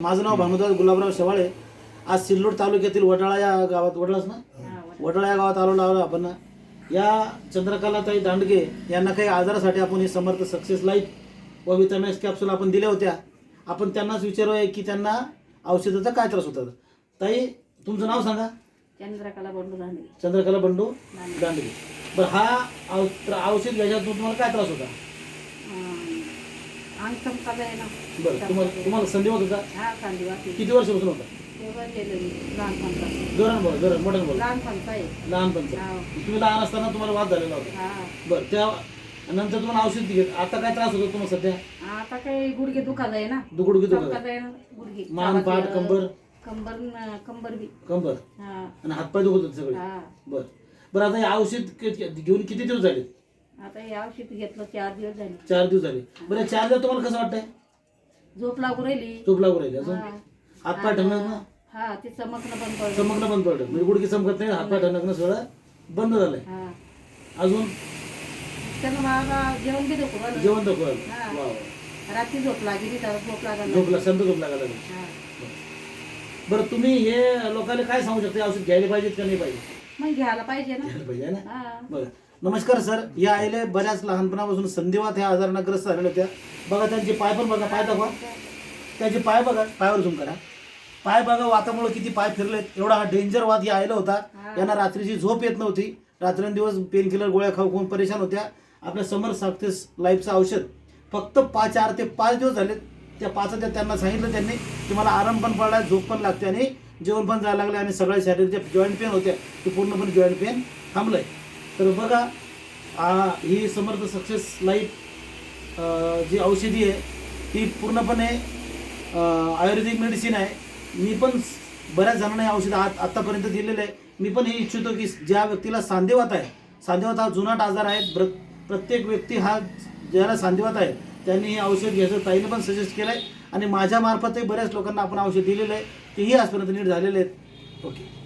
माझं नाव भानुदास गुलाबराव शेवाळे. आज सिल्लोड तालुक्यातील वडाळा या गावात, वडाळाच ना, वडाळा या गावात आलो आपण. या चंद्रकलाताई दांडगे यांना काही आजारासाठी आपण हे समर्थ सक्सेस लाईफ व विटामिन्स कॅप्सूल आपण दिल्या होत्या. आपण त्यांनाच विचारूया की त्यांना औषधाचा काय त्रास होता. ताई, तुमचं नाव सांगा. चंद्रकला बंडू दांडगे. चंद्रकला बंडू दांडगे. बरं, हा औषध घ्यायच्यातून तुम्हाला काय त्रास होता? अंग चमकायला आहे ना. बरं, तुम्हाला संधिवात होता? हा, संधिवात. किती वर्षापासून होता? तेव्हा केलं मी लहानपणचा. जोरान बोला, जोरान मोठ्यानं बोला. लहानपणचा आहे. लहानपणचा. हा. तुम्ही लहान असताना तुम्हाला वाद झालेला होता? हा. बरं, त्या नंतर तुम्हाला औषध घेत. आता काय त्रास होतो तुम्हाला सध्या? आता काही गुडघे दुखायला आहे ना. गुडघे दुखत चमकायला आहे ना गुडघे. मान, पाठ, कंबर? कंबर बी. कंबर हा. आणि हातपाय दुखत होते सगळे? हा. बरं बरं, आता हे औषध घेऊन किती दिवस झाले? आता हे औषध घेतलं 4 दिवस झाले. 4 दिवस झाले. बरं, 4 दिवस तुम्हाला कसं वाटतंय? झोप लागू राहिली. झोप लागू राहिली? अजून हा. हातपाय ठणकणं ना? हा, ते चमकणं बंद पडलं. चमकणं बंद पडलं, म्हणजे गुडघे चमकत नाही, हातपाय ठणकणं सगळं बंद झालंय. हा. अजून त्यानं मला जेवण बी दुखू राहिलं. जेवण दाखवा. हा. वा वा. रात्री झोप लागली त्याला झोप लागली. झोपला, संत झोप लागायला लागली. हा. बरं, तुम्ही हे लोकांना काय सांगू शकता, औषध घ्यायला पाहिजेत का नाही पाहिजे? मग घ्यायला पाहिजे ना. घ्यायला पाहिजे ना. हा. बघा, नमस्कार सर. या आईले बऱ्याच लहानपणापासून संधिवात ह्या आजारानं ग्रस्त झालेल्या होत्या. बघा, त्यांचे पाय पण बघा, पाय दाखवा. त्यांचे पाय बघा, पायावर झूम करा. पाय बघा, वातामुळे किती पाय फिरलेत. एवढा हा डेंजर वाद या आईला होता. यांना रात्रीची झोप येत नव्हती. रात्रंदिवस पेन किलर गोळ्या खाऊन परेशान होत्या. आपल्या समर सक्सेस लाईफचं औषध फक्त 4 ते 5 दिवस झाले. त्या 5 त्यांना सांगितलं त्यांनी की मला आराम पण पडला, झोप पण लागते आणि जेवण पण जायला लागले आणि सगळ्या शरीराच्या जॉईंट पेन होत्या ते पूर्णपणे जॉईंट पेन थांबलंय. तर बघा, ही समर्थ सक्सेस लाईफ जी औषधी आहे ती पूर्णपणे आयुर्वेदिक मेडिसिन आहे. मी पण बऱ्याच जणांना हे औषध आत्तापर्यंत दिलेलं आहे. मी पण हे इच्छितो की ज्या व्यक्तीला सांधेवात आहे, सांधेवात हा जुनाट आजार आहे, प्रत्येक व्यक्ती हा ज्याला सांधेवात आहे त्यांनी हे औषध घ्यायचं ताईने पण सजेस्ट केलं आहे आणि माझ्या मार्फतही बऱ्याच लोकांना आपण औषध दिलेलं आहे. तेही आजपर्यंत नीट झालेले आहेत. ओके.